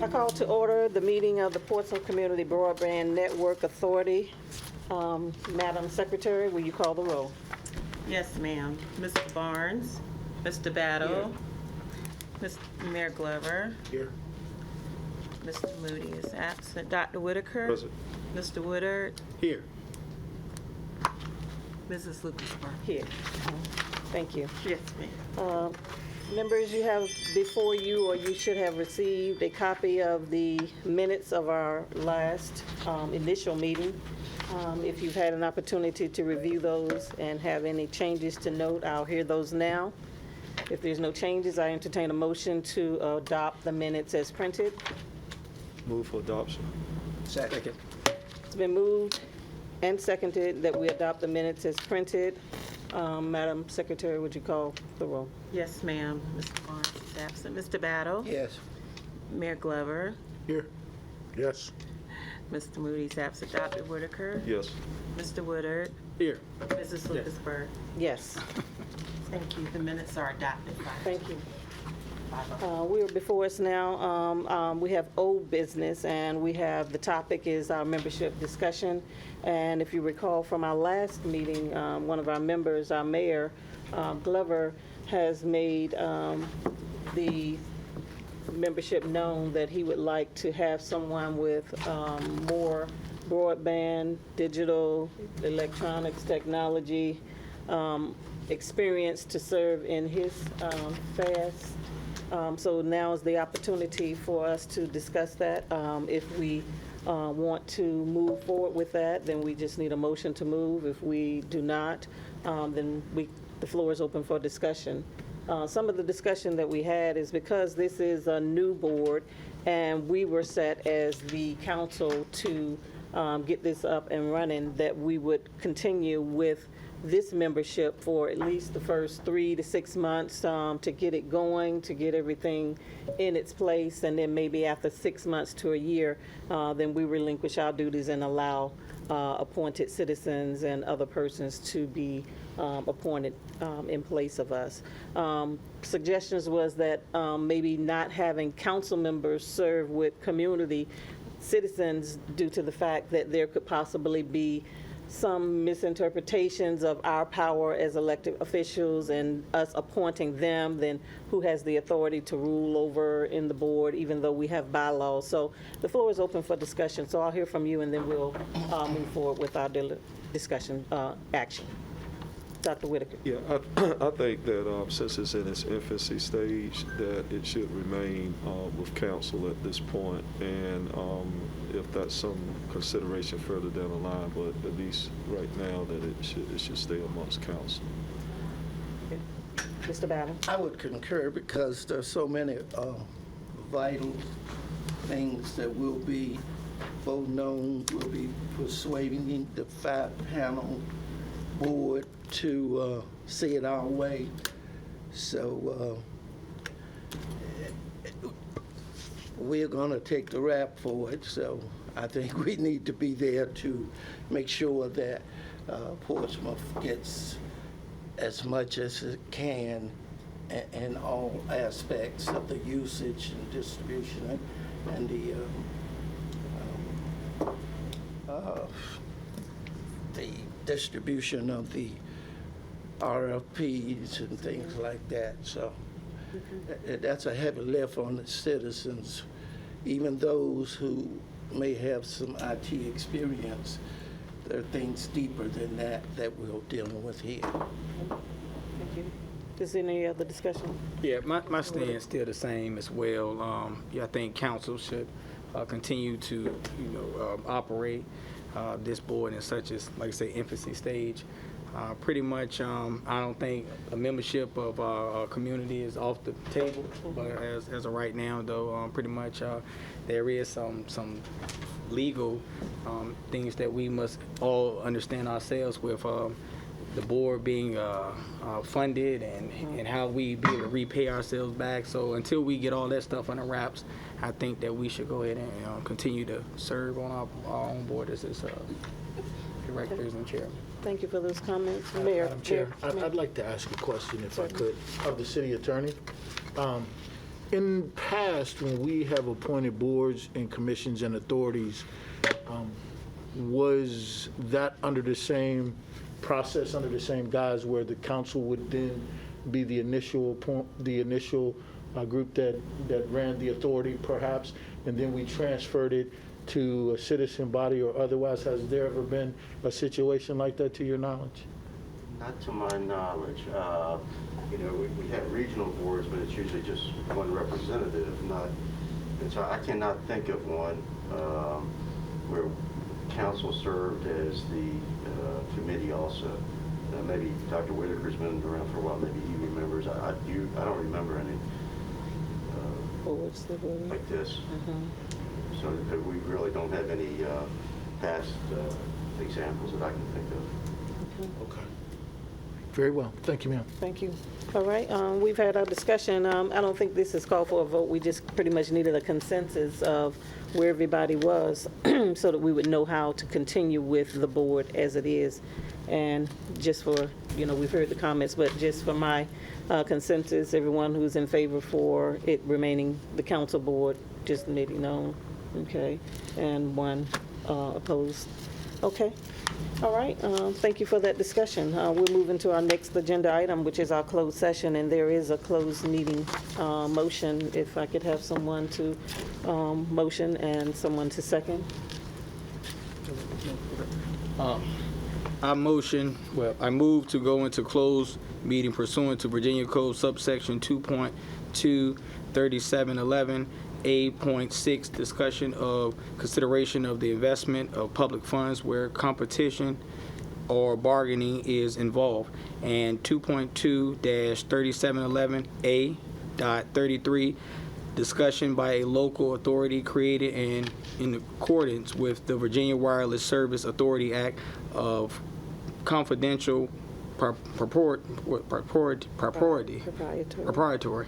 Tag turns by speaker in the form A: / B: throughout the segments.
A: call to order the meeting of the Portsmouth Community Broadband Network Authority. Madam Secretary, will you call the roll?
B: Yes, ma'am. Mr. Barnes, Mr. Battle, Mr. Mayor Glover,
C: Here.
B: Mr. Moody is absent. Dr. Whitaker,
C: Present.
B: Mr. Woodard,
C: Here.
B: Mrs. Lucasberg.
A: Here. Thank you.
B: Yes, ma'am.
A: Members, you have before you, or you should have received, a copy of the minutes of our last initial meeting. If you've had an opportunity to review those and have any changes to note, I'll hear those now. If there's no changes, I entertain a motion to adopt the minutes as printed.
C: Move for adoption.
D: Second.
A: It's been moved and seconded that we adopt the minutes as printed. Madam Secretary, would you call the roll?
B: Yes, ma'am. Mr. Barnes is absent. Mr. Battle,
D: Yes.
B: Mayor Glover,
C: Here. Yes.
B: Mr. Moody is absent. Dr. Whitaker,
C: Yes.
B: Mr. Woodard,
C: Here.
B: Mrs. Lucasberg.
A: Yes.
B: Thank you. The minutes are adopted.
A: Thank you. We are before us now. We have old business, and we have, the topic is our membership discussion. And if you recall from our last meeting, one of our members, our mayor, Glover, has made the membership known that he would like to have someone with more broadband, digital, electronics, technology experience to serve in his FAST. So now is the opportunity for us to discuss that. If we want to move forward with that, then we just need a motion to move. If we do not, then the floor is open for discussion. Some of the discussion that we had is because this is a new board and we were set as the council to get this up and running, that we would continue with this membership for at least the first 3 to 6 months to get it going, to get everything in its place, and then maybe after 6 months to a year, then we relinquish our duties and allow appointed citizens and other persons to be appointed in place of us. Suggestions was that maybe not having council members serve with community citizens due to the fact that there could possibly be some misinterpretations of our power as elected officials and us appointing them, then who has the authority to rule over in the board, even though we have bylaws. So the floor is open for discussion. So I'll hear from you and then we'll move forward with our discussion action. Dr. Whitaker.
C: Yeah, I think that since it's in its infancy stage, that it should remain with council at this point, and if that's some consideration further down the line, but at least right now that it should stay amongst council.
A: Mr. Battle.
D: I would concur because there's so many vital things that will be voting on, will be persuading the 5-panel board to see it our way. So we're going to take the rap for it. So I think we need to be there to make sure that Portsmouth gets as much as it can in all aspects of the usage and distribution and the distribution of the RFPs and things like that. So that's a heavy lift on the citizens, even those who may have some IT experience. There are things deeper than that we're dealing with here.
A: Thank you. Is there any other discussion?
E: Yeah, my stand is still the same as well. I think council should continue to, operate this board in such as, like I say, infancy stage. Pretty much, I don't think a membership of our community is off the table, but as of right now, though, pretty much there is some legal things that we must all understand ourselves with. The board being funded and how we be able to repay ourselves back. So until we get all that stuff under wraps, I think that we should go ahead and continue to serve on our own board as directors and chairman.
A: Thank you for those comments. Mayor.
F: Madam Chair,
A: Mayor.
F: I'd like to ask a question, if I could, of the city attorney. In past, when we have appointed boards and commissions and authorities, was that under the same process, under the same guise, where the council would then be the initial group that ran the authority, perhaps, and then we transferred it to a citizen body or otherwise? Has there ever been a situation like that, to your knowledge?
G: Not to my knowledge. We have regional boards, but it's usually just one representative, and so I cannot think of one where council served as the committee also. Maybe Dr. Whitaker's been around for a while, maybe he remembers. I don't remember any like this. So we really don't have any past examples that I can think of.
F: Okay. Very well. Thank you, ma'am.
A: Thank you. All right, we've had our discussion. I don't think this is called for a vote. We just pretty much needed a consensus of where everybody was so that we would know how to continue with the board as it is. And just for, we've heard the comments, but just for my consensus, everyone who's in favor for it remaining the council board, just let it known, okay? And one opposed. Okay. All right, thank you for that discussion. We'll move into our next agenda item, which is our closed session, and there is a closed meeting motion. If I could have someone to motion and someone to second.
E: I move to go into closed meeting pursuant to Virginia Code subsection 2.23711A.6, discussion of consideration of the investment of public funds where competition or bargaining is involved, and 2.2-3711A.33, discussion by a local authority created and in accordance with the Virginia Wireless Service Authority Act of confidential proprietary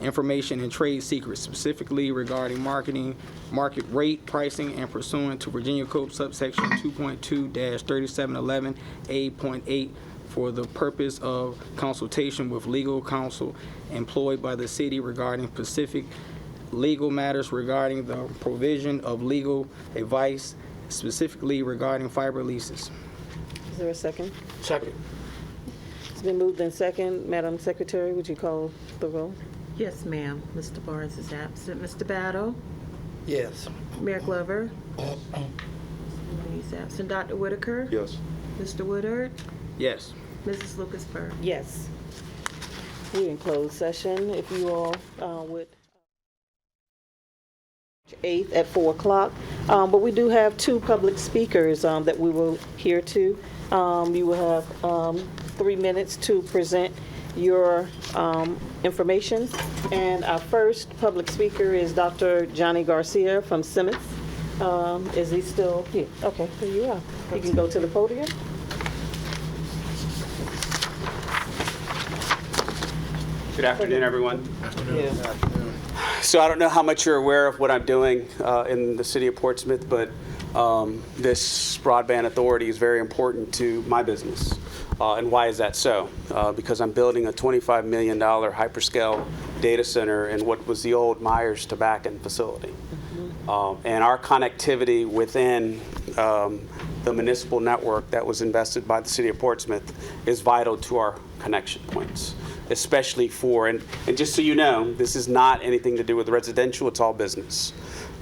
E: information and trade secrets, specifically regarding marketing, market rate, pricing, and pursuant to Virginia Code subsection 2.2-3711A.8 for the purpose of consultation with legal counsel employed by the city regarding specific legal matters regarding the provision of legal advice, specifically regarding fiber leases.
A: Is there a second?
F: Second.
A: It's been moved in second. Madam Secretary, would you call the roll?
B: Yes, ma'am. Mr. Barnes is absent. Mr. Battle?
D: Yes.
B: Mayor Glover? He's absent. Dr. Whitaker?
C: Yes.
B: Mr. Woodard?
E: Yes.
B: Mrs. Lucasberg?
A: Yes. We're in closed session. If you all would. 8th at 4 o'clock. But we do have two public speakers that we will hear to. You will have 3 minutes to present your information. And our first public speaker is Dr. Johnny Garcia from Simmons. Is he still here? Okay, here you are. You can go to the podium.
H: Good afternoon, everyone.
A: Yeah.
H: So I don't know how much you're aware of what I'm doing in the city of Portsmouth, but this broadband authority is very important to my business. And why is that so? Because I'm building a $25 million hyperscale data center in what was the old Myers Tobacco facility. And our connectivity within the municipal network that was invested by the city of Portsmouth is vital to our connection points, especially for, and just so you know, this is not anything to do with residential, it's all business.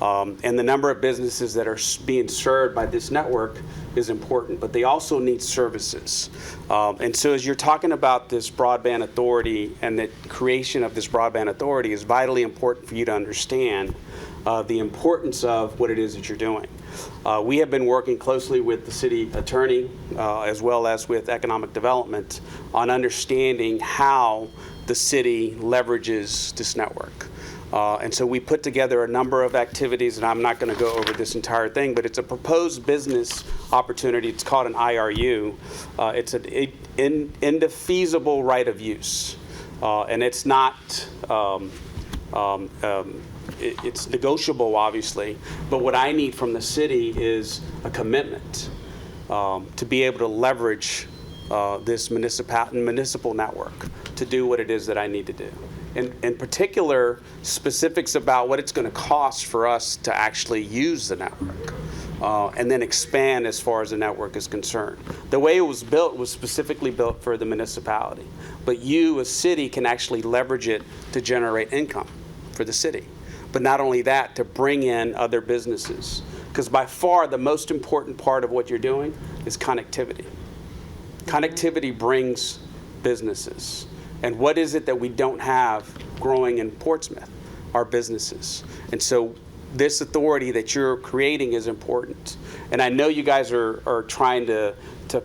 H: And the number of businesses that are being served by this network is important, but they also need services. And so as you're talking about this broadband authority and the creation of this broadband authority is vitally important for you to understand the importance of what it is that you're doing. We have been working closely with the city attorney as well as with economic development on understanding how the city leverages this network. And so we put together a number of activities, and I'm not going to go over this entire thing, but it's a proposed business opportunity. It's called an IRU. It's an indefeasible right of use. And it's not, it's negotiable, obviously, but what I need from the city is a commitment to be able to leverage this municipal network to do what it is that I need to do. in particular, specifics about what it's going to cost for us to actually use the network, and then expand as far as the network is concerned. The way it was built was specifically built for the municipality, but you, a city, can actually leverage it to generate income for the city. But not only that, to bring in other businesses. Because by far the most important part of what you're doing is connectivity. Connectivity brings businesses. And what is it that we don't have growing in Portsmouth? Our businesses. And so this authority that you're creating is important. And I know you guys are trying to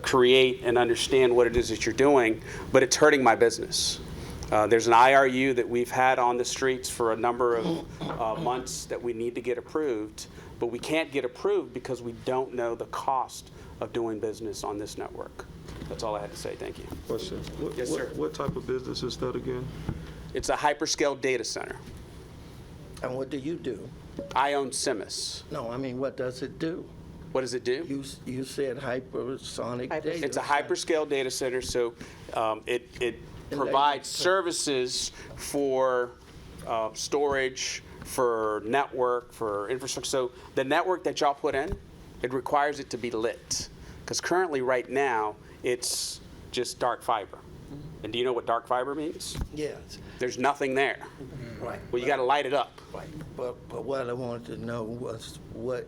H: create and understand what it is that you're doing, but it's hurting my business. There's an IRU that we've had on the streets for a number of months that we need to get approved, but we can't get approved because we don't know the cost of doing business on this network. That's all I had to say. Thank you.
C: Question.
H: Yes, sir.
C: What type of business is that again?
H: It's a hyperscale data center.
D: And what do you do?
H: I own Simis.
D: No, I mean, what does it do?
H: What does it do?
D: You said hypersonic data.
H: It's a hyperscale data center, so it provides services for storage, for network, for infrastructure. So the network that y'all put in, it requires it to be lit. Because currently, right now, it's just dark fiber. And do you know what dark fiber means?
D: Yes,
H: There's nothing there.
D: right.
H: Well, you got to light it up.
D: But what I wanted to know was what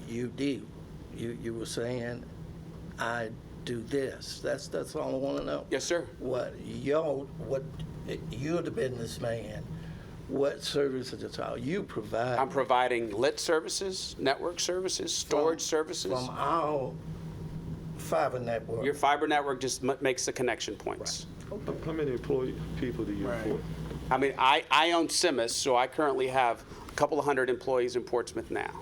D: you do. You were saying, I do this. That's all I want to know.
H: Yes, sir.
D: You're the businessman. What services are you providing?
H: I'm providing lit services, network services, storage services.
D: From our fiber network.
H: Your fiber network just makes the connection points.
C: How many people do you employ?
H: I mean, I own Simis, so I currently have a couple of hundred employees in Portsmouth now.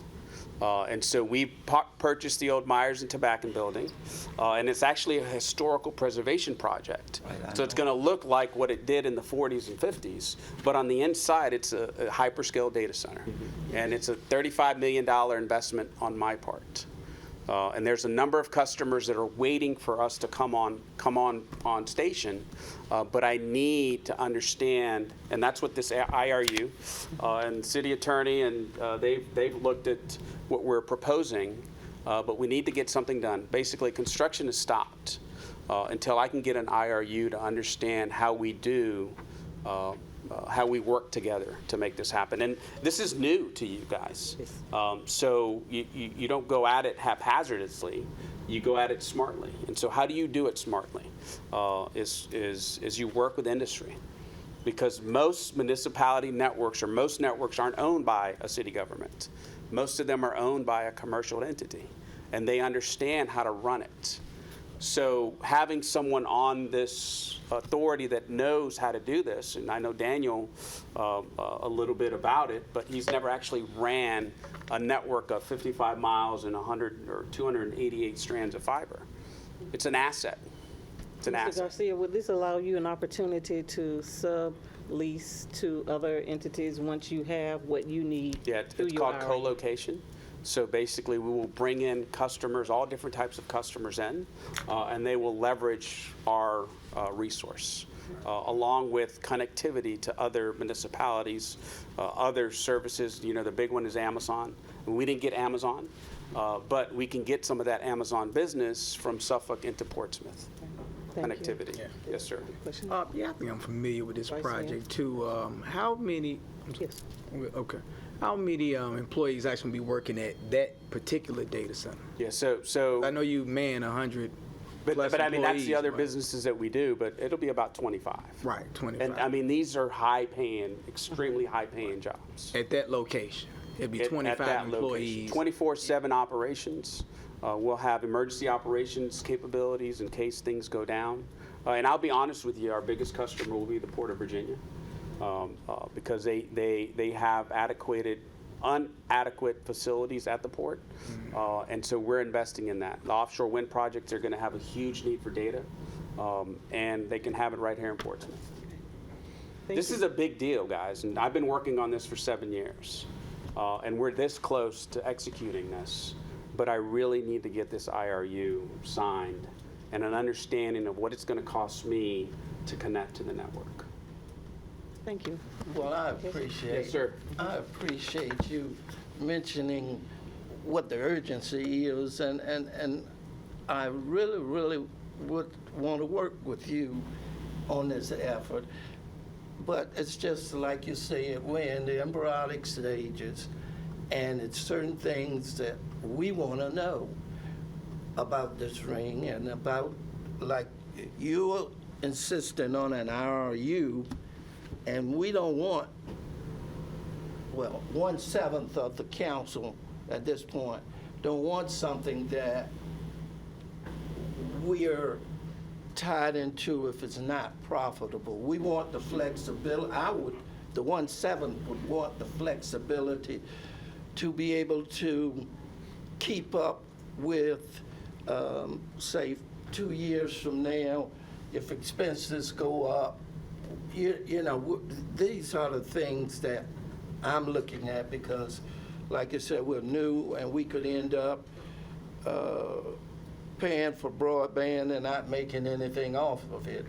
H: And so we purchased the old Myers and Tobacco building, and it's actually a historical preservation project.
D: Right,
H: So it's going to look like what it did in the 40s and 50s, but on the inside, it's a hyperscale data center. And it's a $35 million investment on my part. And there's a number of customers that are waiting for us to come on station, but I need to understand, and that's what this IRU and the city attorney and they've looked at what we're proposing, but we need to get something done. Basically, construction is stopped until I can get an IRU to understand how we do. How we work together to make this happen. And this is new to you guys. So you don't go at it haphazardly, you go at it smartly. And so how do you do it smartly? Is you work with industry. Because most municipality networks or most networks aren't owned by a city government. Most of them are owned by a commercial entity, and they understand how to run it. So having someone on this authority that knows how to do this, and I know Daniel a little bit about it, but he's never actually ran a network of 55 miles and 100 or 288 strands of fiber. It's an asset. It's an
A: Mr.
H: asset.
A: Garcia, would this allow you an opportunity to sublease to other entities once you have what you need?
H: Yeah,
A: through
H: it's
A: your
H: called
A: IRA?
H: co-location. So basically, we will bring in customers, all different types of customers in, and they will leverage our resource, along with connectivity to other municipalities, other services. You know, the big one is Amazon. We didn't get Amazon, but we can get some of that Amazon business from Suffolk into Portsmouth.
A: Thank you.
H: Connectivity. Yes, sir.
A: Question?
E: Yeah, I think I'm familiar with this
A: Vice Mayor?
E: project too. How many?
A: Yes.
E: Okay. How many employees actually be working at that particular data center?
H: Yeah. So.
E: I know you man 100.
H: But I mean, that's the
E: employees,
H: other
E: but-
H: businesses that we do, but it'll be about 25.
E: Right, 25.
H: And I mean, these are high-paying, extremely high-paying jobs.
E: At that location, it'd be
H: At
E: 25
H: that location.
E: employees.
H: 24/7 operations. We'll have emergency operations capabilities in case things go down. And I'll be honest with you, our biggest customer will be the Port of Virginia, because they have inadequate facilities at the port, and so we're investing in that. The offshore wind projects are going to have a huge need for data, and they can have it right here in Portsmouth. This is a big deal, guys, and I've been working on this for 7 years, and we're this close to executing this, but I really need to get this IRU signed and an understanding of what it's going to cost me to connect to the network.
A: Thank you.
D: Well, I appreciate.
H: Yes, sir.
D: I appreciate you mentioning what the urgency is, and I really would want to work with you on this effort. But it's just like you said, we're in the embryonic stages, and it's certain things that we want to know about this ring and about, like, you're insisting on an IRU, and we don't want, well, 1/7 of the council at this point don't want something that we're tied into if it's not profitable. We want the flexibility. The 1/7 would want the flexibility to be able to keep up with, say, 2 years from now, if expenses go up. You know, these are the things that I'm looking at because, like I said, we're new and we could end up paying for broadband and not making anything off of it.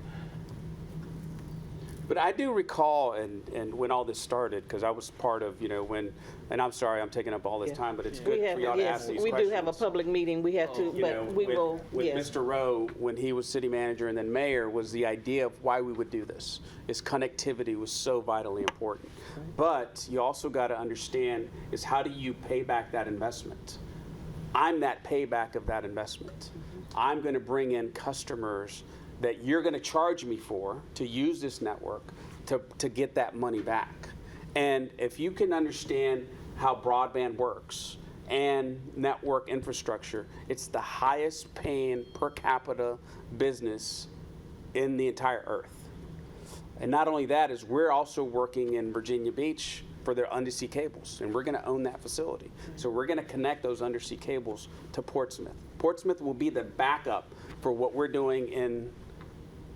H: But I do recall, and when all this started, because I was part of, when, and I'm sorry I'm taking up all this time, but it's good for y'all to ask these
A: We
H: questions.
A: do have a public meeting, we have to, but we will,
H: With
A: yes.
H: Mr. Rowe, when he was city manager and then mayor, was the idea of why we would do this. Is connectivity was so vitally important. But you also got to understand is how do you pay back that investment? I'm that payback of that investment. I'm going to bring in customers that you're going to charge me for to use this network to get that money back. And if you can understand how broadband works and network infrastructure, it's the highest paying per capita business in the entire earth. And not only that is we're also working in Virginia Beach for their undersea cables, and we're going to own that facility. So we're going to connect those undersea cables to Portsmouth. Portsmouth will be the backup for what we're doing in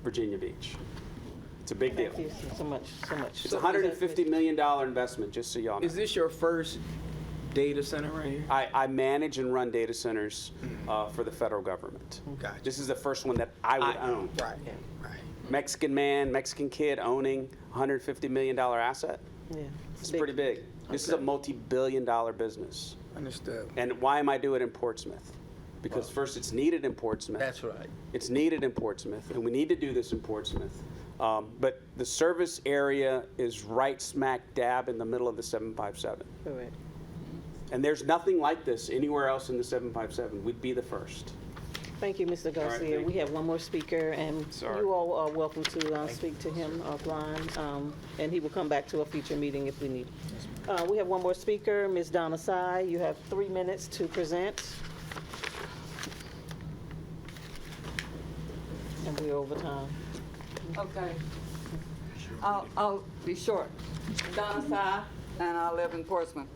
H: Virginia Beach. It's a big deal.
A: Thank you so much.
H: It's a $150 million investment, just so y'all know.
E: Is this your first data center right here?
H: I manage and run data centers for the federal government.
E: Gotcha.
H: This is the first one that I would own.
E: Right.
H: Mexican man, Mexican kid owning $150 million asset.
A: Yeah.
H: It's pretty big. This is a multi-billion-dollar business.
E: Understood.
H: And why am I doing it in Portsmouth? Because first, it's needed in Portsmouth.
D: That's right.
H: It's needed in Portsmouth, and we need to do this in Portsmouth. But the service area is right smack dab in the middle of the 757.
A: Correct.
H: And there's nothing like this anywhere else in the 757. We'd be the first.
A: Thank you, Mr. Garcia.
H: thank
A: We have one more speaker, and
H: Sorry.
A: you all are welcome to speak to him offline, and he will come back to a future meeting if we need. We have one more speaker, Ms. Donna Sy. You have 3 minutes to present. And we're over time.
I: Okay. I'll be short. Donna Sy, and I live in Portsmouth.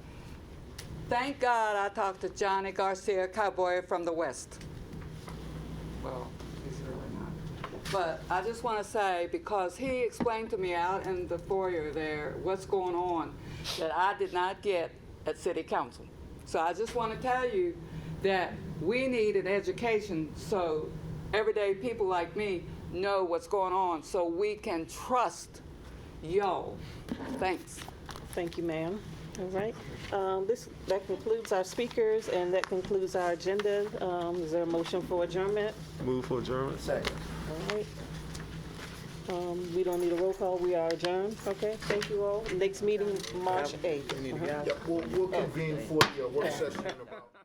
I: Thank God I talked to Johnny Garcia, cowboy from the West. Well, he's really not. But I just want to say, because he explained to me out in the foyer there what's going on that I did not get at City Council. So I just want to tell you that we need an education so everyday people like me know what's going on so we can trust y'all. Thanks.
A: Thank you, ma'am. All right. That concludes our speakers, and that concludes our agenda. Is there a motion for adjournment?
C: Move for adjournment.
D: Second.
A: All right. We don't need a roll call. We are adjourned. Okay. Thank you all. Next meeting, March 8th.
F: We'll convene for the work session in about.